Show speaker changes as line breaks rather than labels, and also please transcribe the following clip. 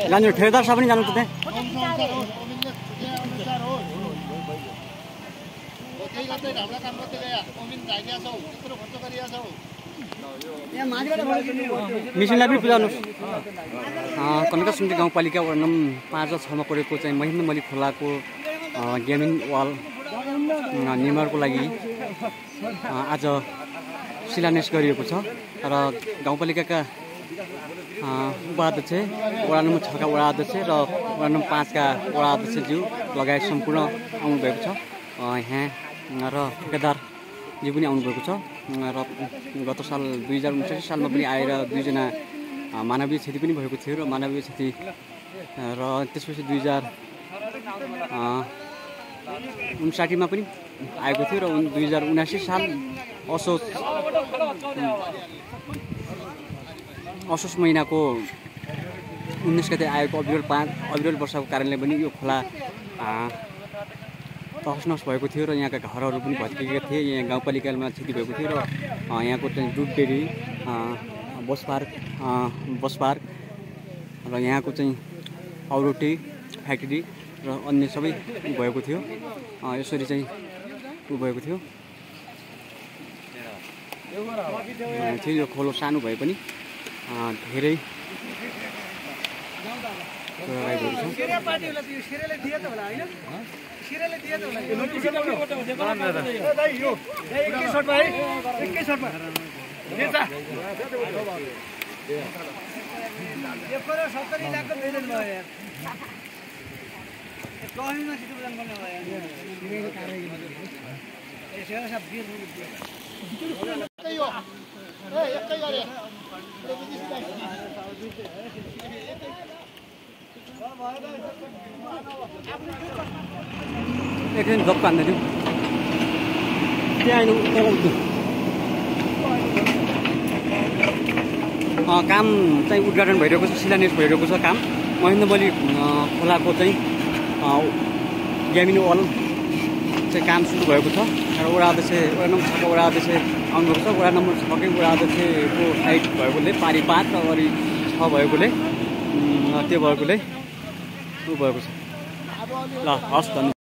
जानु ठेकेदार साहब पनि जानु त मिसनलाई पनि बुझाउनुहोस्। कनका सुन्ती गाउँपालिका वडा नम्बर 5 र 6 मा परेको चाहिँ महेन्द्र मल्लिक खोलाको गेमिङ वाल निर्माणको लागि आज शिलान्यास गरिएको छ र गाउँपालिकाका उपाध्यक्ष, वडा नम्बर 6 का वडा अध्यक्ष र वडा नम्बर 5 का वडा अध्यक्षज्यू लगायत सम्पूर्ण आउनुभएको छ यहाँ र ठेकेदारज्यू पनि आउनुभएको छ र गत साल 2059 सालमा पनि आएर 2 जना मानवीय क्षति पनि भएको थियो र मानवीय क्षति र त्यसपछि 2059 मा पनि आएको थियो र 2079 साल असोज महिनाको 19 गते आएको अविरल वर्षाको कारणले पनि यो खोला तहस नहस भएको थियो र यहाँका घरहरू पनि भत्किएका थिए। यहाँ गाउँपालिकामा क्षति भएको थियो र यहाँको चाहिँ दुध डेरी, बस पार्क र यहाँको चाहिँ पाउरोटी फ्याक्ट्री र अन्य सबै भएको थियो। यसरी चाहिँ भएको थियो। यो खोलो सानो भए पनि धेरै एकछिन गफ कान्दै थियौँ त्यहाँ काम चाहिँ उद्घाटन भइरहेको छ, शिलान्यास भइरहेको छ काम। महेन्द्र मल्लिक खोलाको चाहिँ ग्यामिन वाल चाहिँ काम सुरु भएको छ र वडा अध्यक्ष, वडा नम्बर 6 का वडा अध्यक्ष आउनुभएको छ। वडा नम्बर 6 कै वडा अध्यक्षको साइड भएकोले पारी 5 र वरि 6 भएकोले त्यो भएकोले भएको छ। ल हस् धन्यवाद।